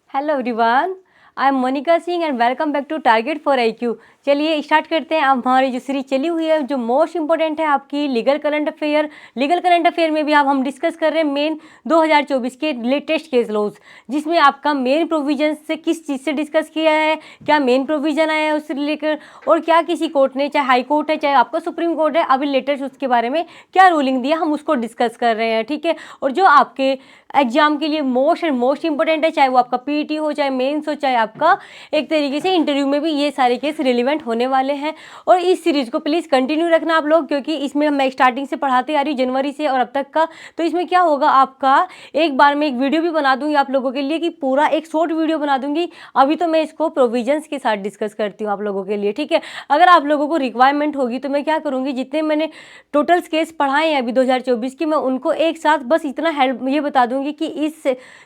Hello everyone, I am Monika Singh and welcome back to target for IQ। चलिए start करते हैं। अब हमारी जो सीरीज चली हुई है जो मोस्ट इंपॉर्टेंट है आपकी लीगल करंट अफेयर में भी अब हम डिस्कस कर रहे हैं मेन 2024 के लेटेस्ट केस लॉज, जिसमें आपका मेन प्रोविजन से किस चीज़ से डिस्कस किया है, क्या मेन प्रोविजन आया है उससे लेकर, और क्या किसी कोर्ट ने, चाहे हाई कोर्ट है चाहे आपका सुप्रीम कोर्ट है, अभी लेटेस्ट उसके बारे में क्या रूलिंग दिया, हम उसको डिस्कस कर रहे हैं। ठीक है। और जो आपके एग्जाम के लिए मोस्ट इंपॉर्टेंट है, चाहे वो आपका पीटी हो, चाहे मेंस हो, चाहे आपका एक तरीके से इंटरव्यू में भी ये सारे केस रिलेवेंट होने वाले हैं। और इस सीरीज़ को प्लीज़ कंटिन्यू रखना आप लोग, क्योंकि इसमें मैं स्टार्टिंग से पढ़ाती आ रही हूँ जनवरी से और अब तक का। तो इसमें क्या होगा, आपका एक बार में एक वीडियो भी बना दूंगी आप लोगों के लिए, कि पूरा एक शॉर्ट वीडियो बना दूंगी। अभी तो मैं इसको प्रोविजंस के साथ डिस्कस करती हूँ आप लोगों के लिए। ठीक है। अगर आप लोगों को रिक्वायरमेंट होगी तो मैं क्या करूँगी, जितने मैंने टोटल केस पढ़ाए हैं अभी 2024 की, मैं उनको एक साथ बस इतना हेल्प ये बता दूंगी कि इस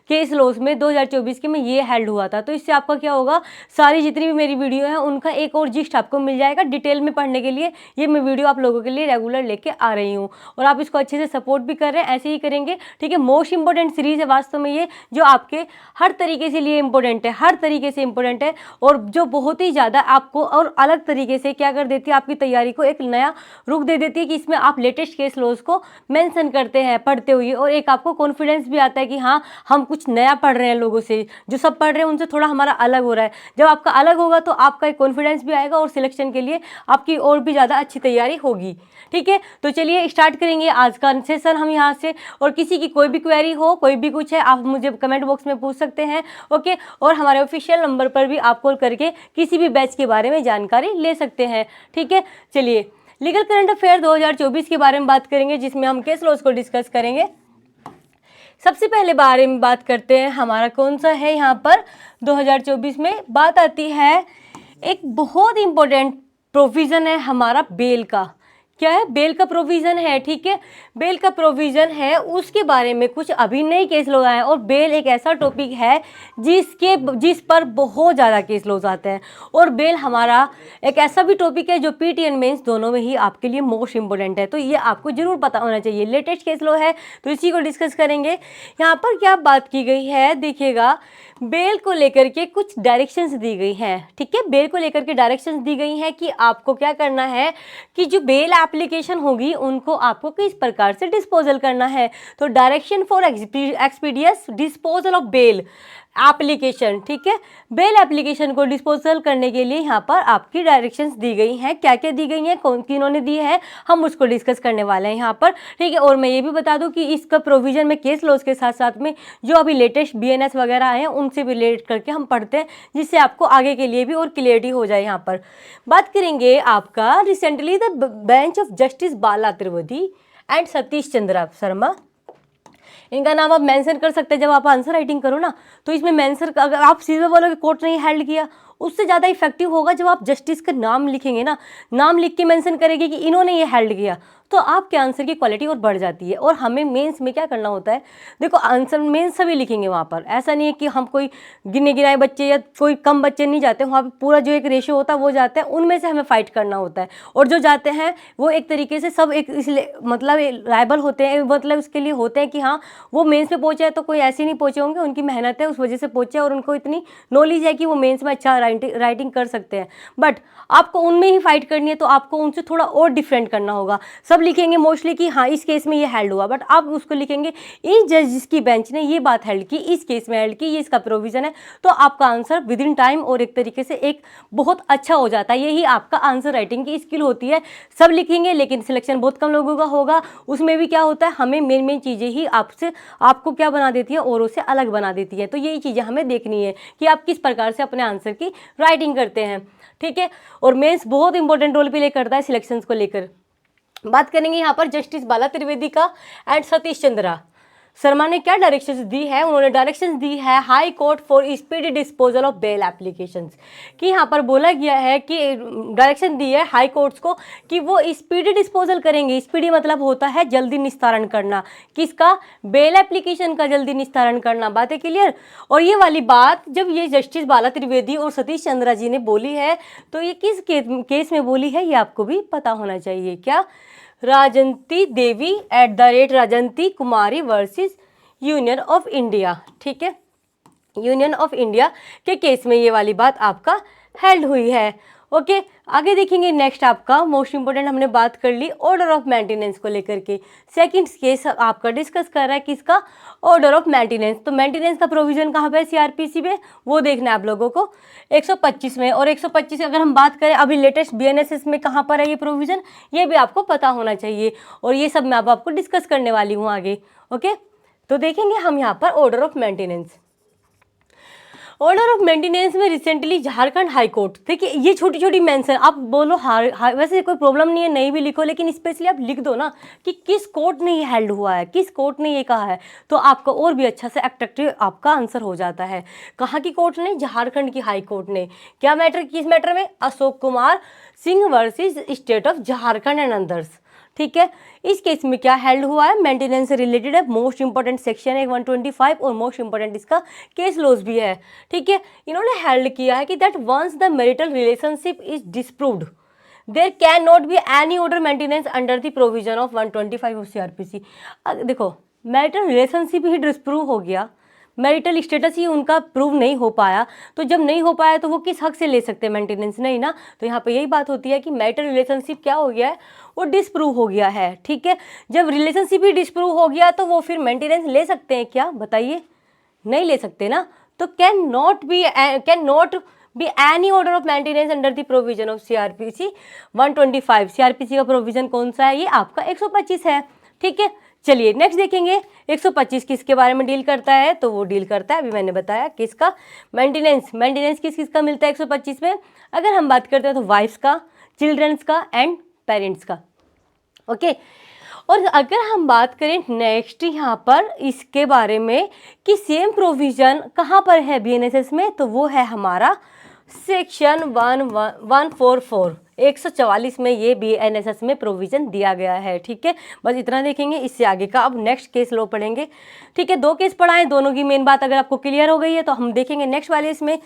केस लॉज में 2024 के में ये हेल्ड हुआ था। तो इससे आपका क्या होगा, सारी जितनी भी मेरी वीडियो है उनका एक और जिस्ट आपको मिल जाएगा डिटेल में पढ़ने के लिए। ये मैं वीडियो आप लोगों के लिए रेगुलर लेके आ रही हूँ और आप इसको अच्छे से सपोर्ट भी कर रहे हैं, ऐसे ही करेंगे। ठीक है। मोस्ट इंपॉर्टेंट सीरीज है वास्तव में ये, जो आपके हर तरीके से लिए इंपॉर्टेंट है, हर तरीके से इंपॉर्टेंट है, और जो बहुत ही ज़्यादा आपको और अलग तरीके से क्या कर देती है, आपकी तैयारी को एक नया रुख दे देती है, कि इसमें आप लेटेस्ट केस लॉज को मेंशन करते हैं पढ़ते हुए, और एक आपको कॉन्फिडेंस भी आता है कि हाँ हम कुछ नया पढ़ रहे हैं, लोगों से जो सब पढ़ रहे हैं उनसे थोड़ा हमारा अलग हो रहा है। जब आपका अलग होगा तो आपका एक कॉन्फिडेंस भी आएगा और सिलेक्शन के लिए आपकी और भी ज़्यादा अच्छी तैयारी होगी। ठीक है। तो चलिए स्टार्ट करेंगे आज का सेशन हम यहाँ से, और किसी की कोई भी क्वेरी हो, कोई भी कुछ है, आप मुझे कमेंट बॉक्स में पूछ सकते हैं। ओके। और हमारे ऑफिशियल नंबर पर भी आप कॉल करके किसी भी बैच के बारे में जानकारी ले सकते हैं। ठीक है। चलिए लीगल करंट अफेयर 2024 के बारे में बात करेंगे, जिसमें हम केस लॉज को डिस्कस करेंगे। सबसे पहले बारे में बात करते हैं, हमारा कौन सा है यहाँ पर 2024 में बात आती है, एक बहुत इंपॉर्टेंट प्रोविज़न है हमारा बेल का। क्या है? बेल का प्रोविज़न है। ठीक है। बेल का प्रोविज़न है, उसके बारे में कुछ अभी नई केस लॉज आए हैं, और बेल एक ऐसा टॉपिक है जिस पर बहुत ज़्यादा केस लॉज आते हैं, और बेल हमारा एक ऐसा भी टॉपिक है जो पीटी एंड मेंस दोनों में ही आपके लिए मोस्ट इंपॉर्टेंट है। तो ये आपको जरूर पता होना चाहिए। लेटेस्ट केस लॉ है तो इसी को डिस्कस करेंगे। यहाँ पर क्या बात की गई है, देखिएगा, बेल को लेकर के कुछ डायरेक्शंस दी गई हैं। ठीक है। बेल को लेकर के डायरेक्शंस दी गई हैं कि आपको क्या करना है, कि जो बेल एप्लीकेशन होगी उनको आपको किस प्रकार से डिस्पोजल करना है। तो direction for expeditious disposal of bail application. ठीक है। बेल एप्लीकेशन को डिस्पोजल करने के लिए यहाँ पर आपकी डायरेक्शंस दी गई हैं। क्या क्या दी गई हैं, कौन किन्होंने दी है, हम उसको डिस्कस करने वाले हैं यहाँ पर। ठीक है। और मैं ये भी बता दूं कि इसका प्रोविजन में केस लॉज के साथ साथ में जो अभी लेटेस्ट BNS वगैरह आए हैं उनसे भी रिलेट करके हम पढ़ते हैं, जिससे आपको आगे के लिए भी और क्लियरिटी हो जाए। यहाँ पर बात करेंगे आपका recently the bench of justice Bala Trivedi and Satish Chandra Sharma, इनका नाम आप मेंशन कर सकते हैं। जब आप आंसर राइटिंग करो ना, तो इसमें मेंशन, अगर आप सीधे बोलोगे कोर्ट ने हेल्ड किया, उससे ज़्यादा इफेक्टिव होगा जब आप जस्टिस का नाम लिखेंगे ना, नाम लिख के मेंशन करेंगे कि इन्होंने ये हेल्ड किया, तो आपके आंसर की क्वालिटी और बढ़ जाती है। और हमें मेंस में क्या करना होता है, देखो आंसर मेंस सभी लिखेंगे वहाँ पर, ऐसा नहीं है कि हम कोई गिने गिनाए बच्चे या कोई कम बच्चे नहीं जाते वहाँ पर, पूरा जो एक रेशियो होता है वो जाते हैं, उनमें से हमें फाइट करना होता है। और जो जाते हैं वो एक तरीके से सब एक इसलिए मतलब राइबल होते हैं, मतलब उसके लिए होते हैं कि हाँ वो मेंस में पहुंचे हैं, तो कोई ऐसे नहीं पहुंचे होंगे, उनकी मेहनत है उस वजह से पहुंचे, और उनको इतनी नॉलेज है कि वो मेंस में अच्छा राइटिंग कर सकते हैं। बट आपको उनमें ही फाइट करनी है, तो आपको उनसे थोड़ा और डिफरेंट करना होगा। सब लिखेंगे मोस्टली कि हाँ इस केस में ये हेल्ड हुआ, बट आप उसको लिखेंगे इस जज जिसकी बेंच ने ये बात हेल्ड की, इस केस में हेल्ड की, ये इसका प्रोविजन है, तो आपका आंसर विद इन टाइम और एक तरीके से एक बहुत अच्छा हो जाता है। यही आपका आंसर राइटिंग की स्किल होती है। सब लिखेंगे लेकिन सिलेक्शन बहुत कम लोगों का होगा। उसमें भी क्या होता है, हमें मेन चीज़ें ही आपको क्या बना देती है, औरों से अलग बना देती है। तो यही चीज़ें हमें देखनी है कि आप किस प्रकार से अपने आंसर की राइटिंग करते हैं। ठीक है। और मेंस बहुत इंपॉर्टेंट रोल प्ले करता है सिलेक्शंस को लेकर। बात करेंगे यहाँ पर जस्टिस बाला त्रिवेदी का एंड सतीश चंद्रा शर्मा ने क्या डायरेक्शंस दी है, उन्होंने डायरेक्शंस दी है high court for speedy disposal of bail applications, कि यहाँ पर बोला गया है कि डायरेक्शन दी है हाई कोर्ट्स को कि वो स्पीडी डिस्पोजल करेंगे। स्पीडी मतलब होता है जल्दी निस्तारण करना, किसका, बेल एप्लीकेशन का जल्दी निस्तारण करना। बात है क्लियर। और ये वाली बात जब ये जस्टिस बाला त्रिवेदी और सतीश चंद्रा जी ने बोली है, तो ये किस केस में बोली है ये आपको भी पता होना चाहिए। क्या, राजंती देवी @ राजंती कुमारी वर्सेस यूनियन ऑफ इंडिया। ठीक है। यूनियन ऑफ इंडिया के केस में ये वाली बात आपका हेल्ड हुई है। ओके, आगे देखेंगे नेक्स्ट आपका मोस्ट इंपोर्टेंट हमने बात कर ली ऑर्डर ऑफ मेंटेनेंस को लेकर के। सेकंड केस आपका डिस्कस कर रहा है किसका, ऑर्डर ऑफ मेंटेनेंस। तो मेंटेनेंस का प्रोविजन कहाँ पे है सीआरपीसी में, वो देखना है आप लोगों को 125 में। और 125 अगर हम बात करें अभी लेटेस्ट बीएनएसएस में कहाँ पर है ये प्रोविजन, ये भी आपको पता होना चाहिए। और ये सब मैं अब आपको डिस्कस करने वाली हूँ आगे। ओके, तो देखेंगे हम यहाँ पर order of maintenance. Order of maintenance में रिसेंटली झारखंड हाई कोर्ट, देखिए ये छोटी छोटी मेंशन, आप बोलो वैसे कोई प्रॉब्लम नहीं है, नहीं भी लिखो, लेकिन स्पेशली आप लिख दो ना कि किस कोर्ट ने ये हेल्ड हुआ है, किस कोर्ट ने ये कहा है, तो आपका और भी अच्छा से अट्रैक्टिव आपका आंसर हो जाता है। कहाँ की कोर्ट ने, झारखंड की हाई कोर्ट ने। क्या मैटर, किस मैटर में, Ashok Kumar Singh versus state of Jharkhand and others. ठीक है, इस केस में क्या हेल्ड हुआ है, मेंटेनेंस से रिलेटेड है, मोस्ट इंपॉर्टेंट सेक्शन है 125 और मोस्ट इंपॉर्टेंट इसका केस लॉज भी है। ठीक है, इन्होंने हेल्ड किया है कि that once the marital relationship is disproved there can not be any order maintenance under the provision of 125 of CrPC. देखो मैरिटल रिलेशनशिप ही डिस्प्रूव हो गया, मैरिटल स्टेटस ही उनका प्रूव नहीं हो पाया, तो जब नहीं हो पाया तो वो किस हक से ले सकते हैं मेंटेनेंस, नहीं ना। तो यहाँ पे यही बात होती है कि मैरिटल रिलेशनशिप क्या हो गया है, वो डिस्प्रूव हो गया है। ठीक है, जब रिलेशनशिप ही डिस्प्रूव हो गया तो वो फिर मेंटेनेंस ले सकते हैं क्या, बताइए, नहीं ले सकते ना। तो can not be any order of maintenance under the provision of CrPC 125। CrPC का प्रोविजन कौन सा है, ये आपका 125 है। ठीक है, चलिए नेक्स्ट देखेंगे 125 किसके बारे में डील करता है, तो वो डील करता है, अभी मैंने बताया किसका, मेंटेनेंस। मेंटेनेंस किस किस का मिलता है 125 में, अगर हम बात करते हैं तो वाइफ्स का, चिल्ड्रंस का एंड पेरेंट्स का। ओके, और अगर हम बात करें नेक्स्ट यहाँ पर इसके बारे में कि सेम प्रोविजन कहाँ पर है बीएनएसएस में, तो वो है हमारा सेक्शन 144 144 में ये बीएनएसएस में प्रोविजन दिया गया है। ठीक है, बस इतना देखेंगे, इससे आगे का अब नेक्स्ट केस लो पढ़ेंगे। ठीक है, 2 केस पढ़ाएं, दोनों की मेन बात अगर आपको क्लियर हो गई है तो हम देखेंगे नेक्स्ट वाले इसमें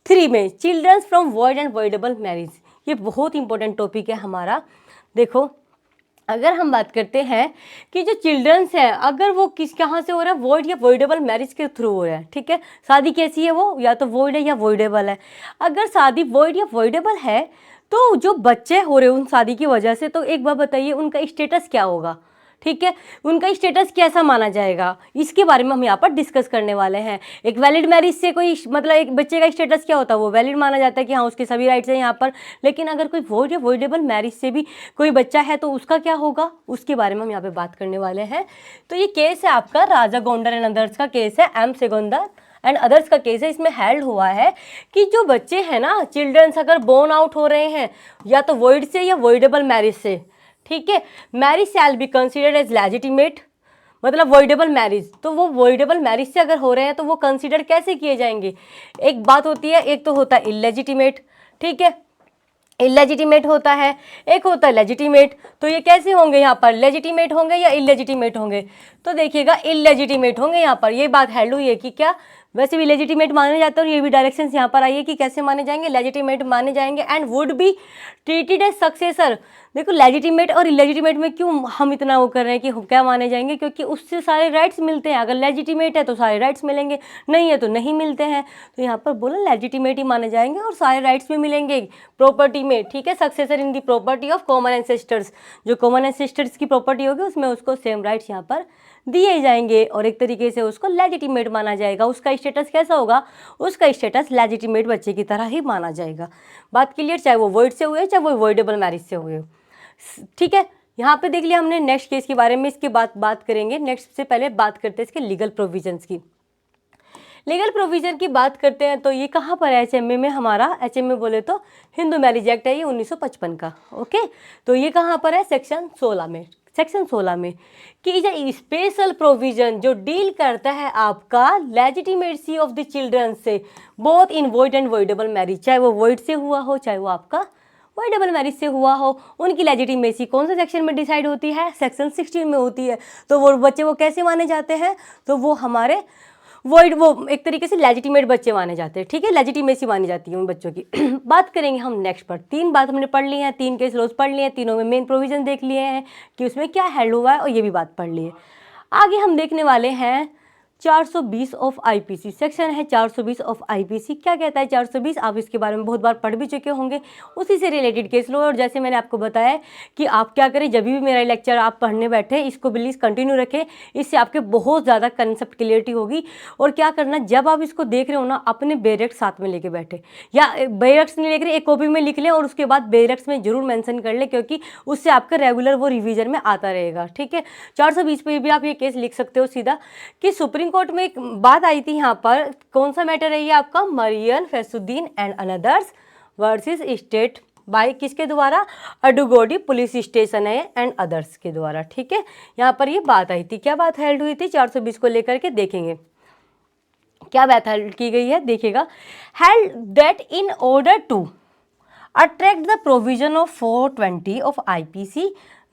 3 में childrens from void and voidable marriage. ये बहुत इंपॉर्टेंट टॉपिक है हमारा। देखो अगर हम बात करते हैं कि जो चिल्ड्रंस है अगर वो कहाँ से हो रहा है, वॉइड या वॉइडेबल मैरिज के थ्रू हो रहा है। ठीक है, शादी कैसी है, वो या तो वॉइड है या वॉइडेबल है। अगर शादी वॉइड या वॉइडेबल है तो जो बच्चे हो रहे हैं उन शादी की वजह से, तो एक बार बताइए उनका स्टेटस क्या होगा। ठीक है, उनका स्टेटस कैसा माना जाएगा, इसके बारे में हम यहाँ पर डिस्कस करने वाले हैं। एक वैलिड मैरिज से कोई मतलब एक बच्चे का स्टेटस क्या होता है, वो वैलिड माना जाता है कि हाँ उसके सभी राइट्स हैं यहाँ पर। लेकिन अगर कोई वॉइड या वॉइडेबल मैरिज से भी कोई बच्चा है तो उसका क्या होगा, उसके बारे में हम यहाँ पे बात करने वाले हैं। तो ये केस है आपका राजा गोंडर एंड अदर्स का केस है, एम सेगोंदर एंड अदर्स का केस है। इसमें हेल्ड हुआ है कि जो बच्चे हैं ना, चिल्ड्रंस अगर बोर्न आउट हो रहे हैं या तो वॉइड से या वॉइडेबल मैरिज से, ठीक है, marriage shall be considered as legitimate, मतलब वॉइडेबल मैरिज, तो वो वॉइडेबल मैरिज से अगर हो रहे हैं तो वो कंसिडर कैसे किए जाएंगे। एक बात होती है, एक तो होता है इलेजिटिमेट, ठीक है, इलेजिटिमेट होता है, एक होता है लेजिटिमेट। तो ये कैसे होंगे यहाँ पर, लेजिटिमेट होंगे या इलेजिटिमेट होंगे, तो देखिएगा इलेजिटिमेट होंगे यहाँ पर। ये बात हेल्ड हुई है कि क्या वैसे भी लेजिटिमेट माने जाते हैं, और ये भी डायरेक्शंस यहाँ पर आई है कि कैसे माने जाएंगे, लेजिटिमेट माने जाएंगे and would be treated as successor. देखो लेजिटिमेट और इलेजिटिमेट में क्यों हम इतना वो कर रहे हैं कि क्या माने जाएंगे, क्योंकि उससे सारे राइट्स मिलते हैं। अगर लेजिटिमेट है तो सारे राइट्स मिलेंगे, नहीं है तो नहीं मिलते हैं। तो यहाँ पर बोला लेजिटिमेट ही माने जाएंगे और सारे राइट्स भी मिलेंगे प्रॉपर्टी में। ठीक है, successor in the property of common ancestors, जो कॉमन एंसेस्टर्स की प्रॉपर्टी होगी उसमें उसको सेम राइट्स यहाँ पर दिए जाएंगे और एक तरीके से उसको लेजिटिमेट माना जाएगा। उसका स्टेटस कैसा होगा, उसका स्टेटस लेजिटिमेट बच्चे की तरह ही माना जाएगा। बात क्लियर, चाहे वो वॉइड से हुए चाहे वो वॉइडेबल मैरिज से हुए। ठीक है, यहाँ पे देख लिया हमने नेक्स्ट केस के बारे में, इसके बाद बात करेंगे। नेक्स्ट से पहले बात करते हैं इसके लीगल प्रोविजंस की। लीगल प्रोविजन की बात करते हैं तो ये कहाँ पर है, एचएमए में। हमारा एचएमए बोले तो हिंदू मैरिज एक्ट है ये 1955 का। ओके, तो ये कहाँ पर है, सेक्शन 16 में। सेक्शन 16 में कि जो स्पेशल प्रोविजन जो डील करता है आपका लेजिटिमेसी ऑफ द चिल्ड्रन से both in void and voidable marriage, चाहे वो वॉइड से हुआ हो चाहे वो आपका वॉइडेबल मैरिज से हुआ हो, उनकी लेजिटिमेसी कौन से सेक्शन में डिसाइड होती है, सेक्शन 16 में होती है। तो वो बच्चे वो कैसे माने जाते हैं, तो वो हमारे वॉइड, वो एक तरीके से लेजिटिमेट बच्चे माने जाते हैं। ठीक है, लेजिटिमेसी मानी जाती है उन बच्चों की। बात करेंगे हम नेक्स्ट पर। 3 बात हमने पढ़ ली है, 3 केस लॉज पढ़ लिए हैं, तीनों में मेन प्रोविजन देख लिए हैं कि उसमें क्या हेल्ड हुआ है और ये भी बात पढ़ ली है। आगे हम देखने वाले हैं 420 ऑफ आईपीसी, सेक्शन है 420 ऑफ आईपीसी। क्या कहता है 420? आप इसके बारे में बहुत बार पढ़ भी चुके होंगे, उसी से रिलेटेड केस लो। और जैसे मैंने आपको बताया कि आप क्या करें, जब भी मेरा लेक्चर आप पढ़ने बैठे इसको प्लीज़ कंटिन्यू रखें, इससे आपके बहुत ज़्यादा कंसेप्ट क्लियरिटी होगी। और क्या करना, जब आप इसको देख रहे हो ना, अपने बेरेक्स साथ में लेके बैठे, या बेरेक्स नहीं लेकर एक कॉपी में लिख लें और उसके बाद बेरेक्स में जरूर मेंशन कर ले, क्योंकि उससे आपका रेगुलर वो रिवीजन में आता रहेगा। ठीक है, 420 पे भी आप ये केस लिख सकते हो सीधा कि सुप्रीम कोर्ट में एक बात आई थी। यहाँ पर कौन सा मैटर है ये आपका, Mariyan Faisuddin and others versus state by किसके द्वारा, अडुगोडी पुलिस स्टेशन है एंड अदर्स के द्वारा। ठीक है, यहाँ पर ये बात आई थी। क्या बात हेल्ड हुई थी 420 को लेकर के, देखेंगे क्या बात हेल्ड की गई है, देखिएगा। Held that in order to attract the provision of 420 of IPC,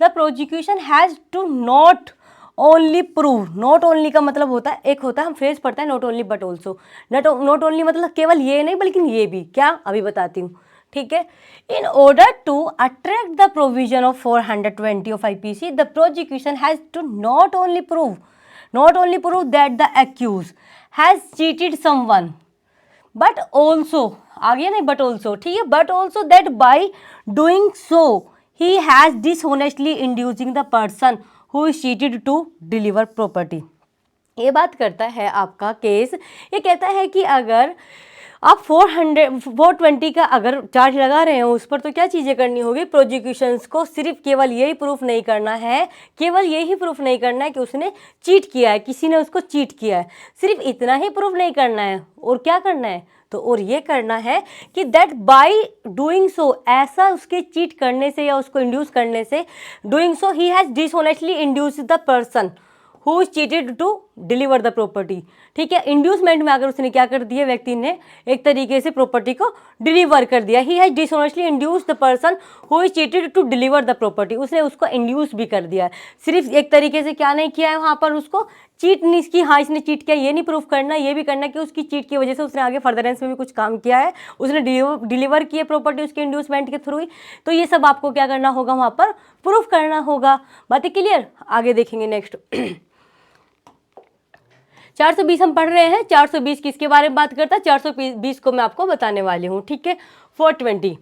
the prosecution has to not only prove, not only का मतलब होता है, एक होता है हम फ्रेज पढ़ते हैं not only but also, not only मतलब केवल ये नहीं बल्कि ये भी, क्या अभी बताती हूँ। ठीक है, in order to attract the provision of 420 of IPC, the prosecution has to not only prove that the accused has cheated someone, but also, आगे नहीं बट ऑल्सो, ठीक है, but also that by doing so he has dishonestly inducing the person who is cheated to deliver property. ये बात करता है आपका case, ये कहता है कि अगर आप 420 का अगर चार्ज लगा रहे हो उस पर, तो क्या चीज़ें करनी होगी, प्रोसिक्यूशंस को सिर्फ केवल यही प्रूफ नहीं करना है, केवल यही प्रूफ नहीं करना है कि उसने चीट किया है, किसी ने उसको चीट किया है, सिर्फ इतना ही प्रूफ नहीं करना है। और क्या करना है, तो और ये करना है कि दैट बाय डूइंग सो, ऐसा उसके चीट करने से या उसको इंड्यूस करने से, doing so he has dishonestly induce the person who is cheated to deliver the property. ठीक है, इंड्यूसमेंट में अगर उसने क्या कर दिया, व्यक्ति ने एक तरीके से प्रॉपर्टी को डिलीवर कर दिया, he has dishonestly induce the person who is cheated to deliver the property, उसने उसको इंड्यूस भी कर दिया है। सिर्फ एक तरीके से क्या नहीं किया है वहाँ पर, उसको चीट नहीं की, हाँ इसने चीट किया, ये नहीं प्रूफ करना, ये भी करना कि उसकी चीट की वजह से उसने आगे फर्दरेंस में भी कुछ काम किया है, उसने डिलीवर किए प्रॉपर्टी उसके इंड्यूसमेंट के थ्रू ही। तो ये सब आपको क्या करना होगा, वहाँ पर प्रूफ करना होगा। बातें क्लियर, आगे देखेंगे नेक्स्ट। 420 हम पढ़ रहे हैं, 420 किसके बारे में बात करता है, 420 को मैं आपको बताने वाली हूँ। ठीक है, 420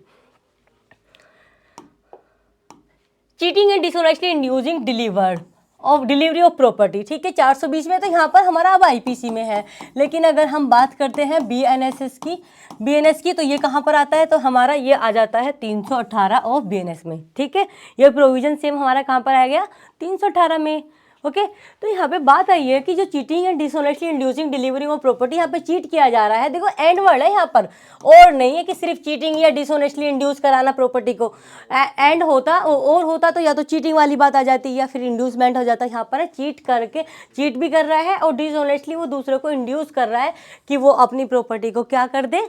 cheating and dishonestly inducing delivery of property. ठीक है, 420 में तो यहाँ पर हमारा अब आईपीसी में है, लेकिन अगर हम बात करते हैं बीएनएस की तो ये कहाँ पर आता है, तो हमारा ये आ जाता है 318 ऑफ बीएनएस में। ठीक है, ये प्रोविजन सेम हमारा कहाँ पर आ गया, 318 में। ओके, तो यहाँ पे बात आई है कि जो cheating and dishonestly inducing delivery of property, यहाँ पे चीट किया जा रहा है, देखो एंड वर्ड है यहाँ पर, और नहीं है कि सिर्फ चीटिंग या डिसऑनेस्टली इंड्यूस कराना प्रॉपर्टी को, एंड होता और होता तो या तो चीटिंग वाली बात आ जाती या फिर इंड्यूसमेंट हो जाता। यहाँ पर चीट करके, चीट भी कर रहा है और डिसऑनेस्टली वो दूसरे को इंड्यूस कर रहा है कि वो अपनी प्रॉपर्टी को क्या कर दे,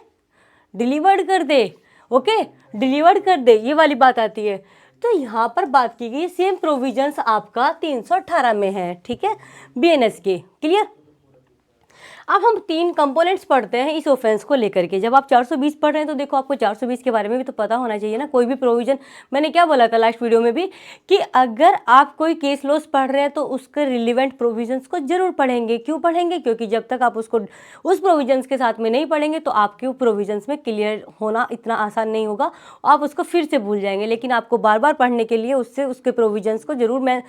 डिलीवर्ड कर दे। ओके, डिलीवर्ड कर दे, ये वाली बात आती है। तो यहाँ पर बात की गई सेम प्रोविजंस आपका 318 में है। ठीक है, बीएनएस के, क्लियर। अब हम 3 कंपोनेंट्स पढ़ते हैं इस ऑफेंस को लेकर के। जब आप 420 पढ़ रहे हैं तो देखो आपको 420 के बारे में भी तो पता होना चाहिए ना, कोई भी प्रोविजन। मैंने क्या बोला था लास्ट वीडियो में भी कि अगर आप कोई केस लॉस पढ़ रहे हैं तो उसके रिलेवेंट प्रोविजंस को जरूर पढ़ेंगे। क्यों पढ़ेंगे, क्योंकि जब तक आप उसको उस प्रोविजंस के साथ में नहीं पढ़ेंगे तो आपके प्रोविजंस में क्लियर होना इतना आसान नहीं होगा, आप उसको फिर से भूल जाएंगे। लेकिन आपको बार बार पढ़ने के लिए उससे उसके प्रोविजंस को जरूर मैं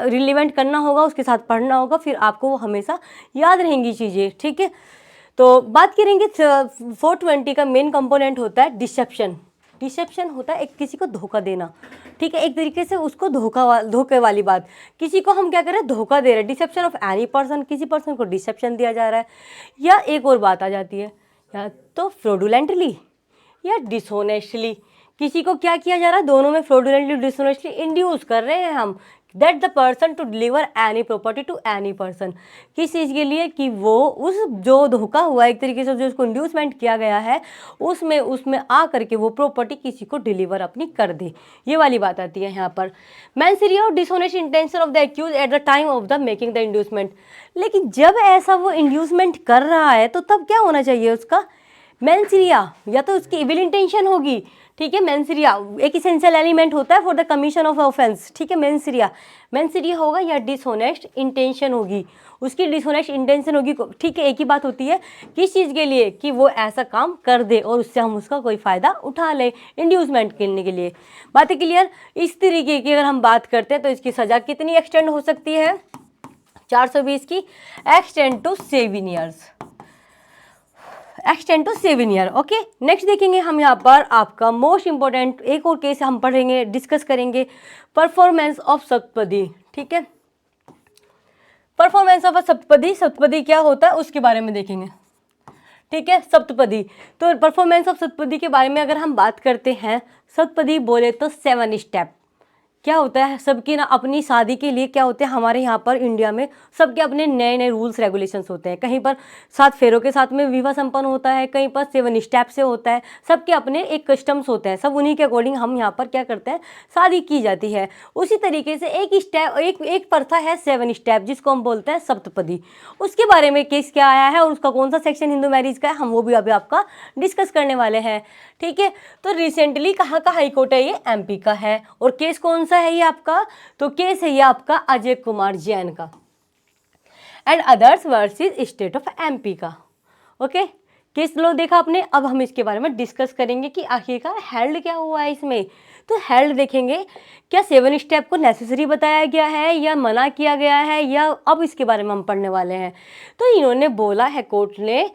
रिलेवेंट करना होगा, उसके साथ पढ़ना होगा, फिर आपको वो हमेशा याद रहेंगी चीज़ें। ठीक है, तो बात करेंगे 420 का मेन कंपोनेंट होता है डिसेप्शन होता है एक किसी को धोखा देना। ठीक है, एक तरीके से उसको धोखे वाली बात, किसी को हम क्या कर रहे हैं, धोखा दे रहे हैं। डिसेप्शन ऑफ एनी पर्सन, किसी पर्सन को डिसेप्शन दिया जा रहा है। या एक और बात आ जाती है, या तो फ्रॉडुलेंटली या डिसऑनेस्टली, किसी को क्या किया जा रहा है, दोनों में फ्रॉडुलेंटली डिसऑनेस्टली इंड्यूस कर रहे हैं हम that the person to deliver any property to any person, किस चीज़ के लिए, कि वो उस जो धोखा हुआ एक तरीके से जो उसको इंड्यूसमेंट किया गया है उसमें आ करके वो प्रॉपर्टी किसी को डिलीवर अपनी कर दे। ये वाली बात आती है यहाँ पर। मैंसिरिया और dishonest intention of the accused at the time of the making the inducement. लेकिन जब ऐसा वो इंड्यूसमेंट कर रहा है तो तब क्या होना चाहिए, उसका मैंसिरिया या तो उसकी इविल इंटेंशन होगी। ठीक है। मेंसरिया एक इसेंशियल एलिमेंट होता है for the commission of offence, ठीक है। मेंसरिया होगा या डिसऑनेस्ट इंटेंशन होगी, उसकी डिसऑनेस्ट इंटेंशन होगी, ठीक है। एक ही बात होती है किस चीज़ के लिए, कि वो ऐसा काम कर दे और उससे हम उसका कोई फ़ायदा उठा लें, इंड्यूसमेंट करने के लिए। बात है क्लियर। इस तरीके की अगर हम बात करते हैं तो इसकी सज़ा कितनी एक्सटेंड हो सकती है, 420 की, extend to 7 years, extend to 7 year. Okay, next देखेंगे हम यहाँ पर आपका मोस्ट इंपॉर्टेंट एक और केस हम पढ़ेंगे, डिस्कस करेंगे, परफॉर्मेंस ऑफ सप्तपदी, ठीक है। Performance of a saptapadi, saptapadi क्या होता है उसके बारे में देखेंगे, ठीक है। सप्तपदी, तो परफॉर्मेंस ऑफ सप्तपदी के बारे में अगर हम बात करते हैं, सप्तपदी बोले तो 7 स्टेप क्या होता है, सबकी ना अपनी शादी के लिए क्या होते हैं हमारे यहाँ पर इंडिया में सबके अपने नए नए रूल्स रेगुलेशंस होते हैं। कहीं पर 7 फेरों के साथ में विवाह संपन्न होता है, कहीं पर 7 स्टेप से होता है, सबके अपने एक कस्टम्स होते हैं, सब उन्हीं के अकॉर्डिंग हम यहाँ पर क्या करते हैं, शादी की जाती है। उसी तरीके से एक प्रथा है 7 स्टेप जिसको हम बोलते हैं सप्तपदी। उसके बारे में केस क्या आया है और उसका कौन सा सेक्शन हिंदू मैरिज का है, हम वो भी अभी आपका डिस्कस करने वाले हैं, ठीक है। तो रिसेंटली कहाँ का हाईकोर्ट है, ये एमपी का है। और केस कौन सा है ये आपका, तो केस है ये आपका अजय कुमार जैन का and others versus state of MP का। ओके, केस लो देखा आपने। अब हम इसके बारे में डिस्कस करेंगे कि आखिरकार हेल्ड क्या हुआ है इसमें। तो हेल्ड देखेंगे, क्या 7 स्टेप को नेसेसरी बताया गया है या मना किया गया है, या अब इसके बारे में हम पढ़ने वाले हैं। तो इन्होंने बोला है कोर्ट ने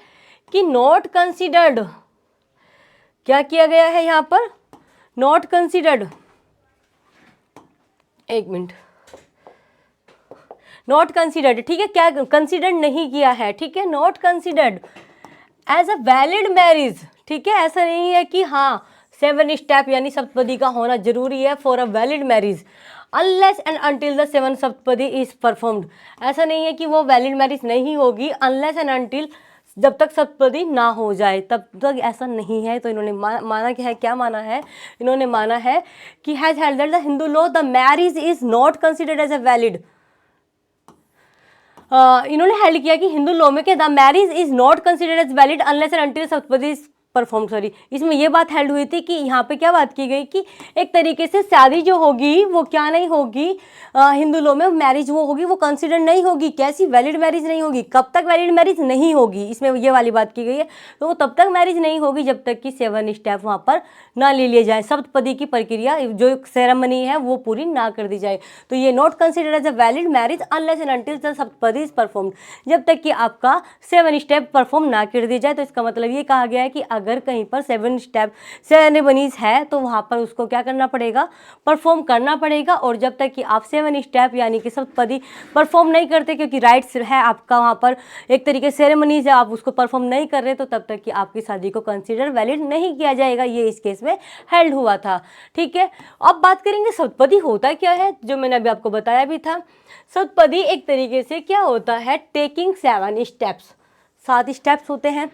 कि नॉट कंसिडर्ड, क्या किया गया है यहाँ पर, नॉट कंसिडर्ड, एक मिनट, नॉट कंसिडर्ड, ठीक है, क्या कंसिडर नहीं किया है, ठीक है, not considered as a valid marriage, ठीक है। ऐसा नहीं है कि हाँ 7 स्टेप यानी सप्तपदी का होना जरूरी है for a valid marriage, unless and until the 7 saptapadi is performed. ऐसा नहीं है कि वो वैलिड मैरिज नहीं होगी अनलेस एंड अनटिल, जब तक सप्तपदी ना हो जाए तब तक ऐसा नहीं है। तो इन्होंने माना क्या है, क्या माना है, इन्होंने माना है कि has held that the Hindu law the marriage is not considered as a valid. इन्होंने हेल्ड किया कि हिंदू लॉ में कि the marriage is not considered as valid unless and until saptapadi perform, sorry, इसमें ये बात हेल्ड हुई थी कि यहाँ पे क्या बात की गई कि एक तरीके से शादी जो होगी वो क्या नहीं होगी, हिंदू लॉ में मैरिज वो होगी वो कंसिडर नहीं होगी, कैसी, वैलिड मैरिज नहीं होगी। कब तक वैलिड मैरिज नहीं होगी, इसमें ये वाली बात की गई है। तो वो तब तक मैरिज नहीं होगी जब तक कि 7 स्टेप वहाँ पर ना ले लिए जाए, सप्तपदी की प्रक्रिया जो सेरेमनी है वो पूरी ना कर दी जाए। तो ये not consider as a valid marriage unless and until the saptapadi is performed, जब तक कि आपका 7 स्टेप परफॉर्म ना कर दी जाए। तो इसका मतलब ये कहा गया है कि अगर कहीं पर 7 स्टेप सेरेमनीज है तो वहाँ पर उसको क्या करना पड़ेगा, परफॉर्म करना पड़ेगा। और जब तक कि आप 7 स्टेप यानी कि सप्तपदी परफॉर्म नहीं करते, क्योंकि राइट्स है आपका वहाँ पर, एक तरीके से सेरेमनीज है, आप उसको परफॉर्म नहीं कर रहे, तो तब तक कि आपकी शादी को कंसिडर वैलिड नहीं किया जाएगा। ये इस केस में हेल्ड हुआ था, ठीक है। अब बात करेंगे सप्तपदी होता क्या है, जो मैंने अभी आपको बताया भी था। सप्तपदी एक तरीके से क्या होता है, टेकिंग 7 स्टेप्स, 7 स्टेप्स होते हैं,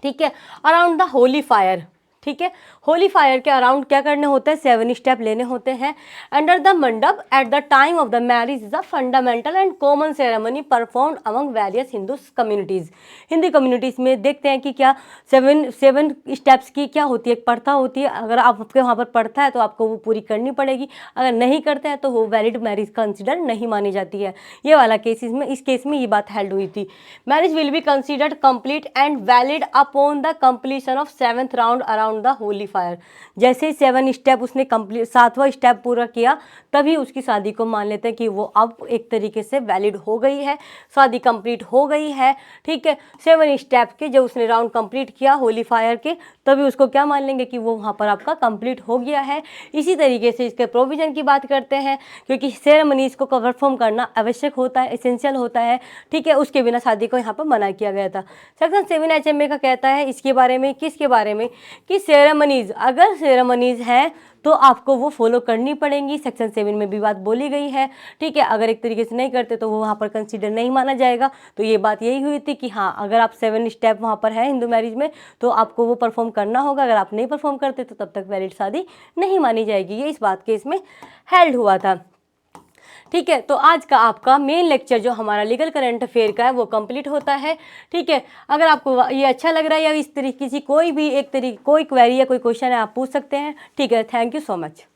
ठीक है, अराउंड द होली फायर, ठीक है। होली फायर के अराउंड क्या करने होते हैं, 7 स्टेप लेने होते हैं। अंडर द मंडप eight the time of the marriage is a fundamental and common ceremony performed among various Hindu communities. Hindi communities में देखते हैं कि क्या 7 स्टेप्स की क्या होती है, एक प्रथा होती है। अगर आपके वहाँ पर प्रथा है तो आपको वो पूरी करनी पड़ेगी, अगर नहीं करते हैं तो वो वैलिड मैरिज कंसिडर नहीं मानी जाती है। ये वाला केस में, इस केस में ये बात हेल्ड हुई थी। Marriage will be considered complete and valid upon the completion of 7th round around the Holi fire. जैसे ही 7 स्टेप उसने कंप्लीट, 7वां स्टेप पूरा किया, तभी उसकी शादी को मान लेते हैं कि वो अब एक तरीके से वैलिड हो गई है, शादी कंप्लीट हो गई है, ठीक है। 7 स्टेप के जब उसने राउंड कंप्लीट किया होली फायर के, तभी उसको क्या मान लेंगे कि वो वहाँ पर आपका कंप्लीट हो गया है। इसी तरीके से इसके प्रोविजन की बात करते हैं, क्योंकि सेरेमनीज को परफॉर्म करना आवश्यक होता है, एसेंशियल होता है, ठीक है। उसके बिना शादी को यहाँ पर मना किया गया था। सेक्शन 7 HMA का कहता है इसके बारे में, किसके बारे में, कि सेरेमनीज, अगर सेरेमनीज हैं तो आपको वो फॉलो करनी पड़ेंगी। सेक्शन 7 में भी बात बोली गई है, ठीक है। अगर एक तरीके से नहीं करते तो वो वहाँ पर कंसीडर नहीं माना जाएगा। तो ये बात यही हुई थी कि हाँ, अगर आप 7 स्टेप वहाँ पर है हिंदू मैरिज में तो आपको वो परफॉर्म करना होगा, अगर आप नहीं परफॉर्म करते तो तब तक वैलिड शादी नहीं मानी जाएगी। ये इस बात के इसमें हेल्ड हुआ था। ठीक है, तो आज का आपका मेन लेक्चर जो हमारा लीगल करंट अफेयर का है वो कंप्लीट होता है। ठीक है, अगर आपको ये अच्छा लग रहा है या इस तरीके की कोई भी कोई क्वेरी या कोई क्वेश्चन है आप पूछ सकते हैं। ठीक है, थैंक यू सो मच।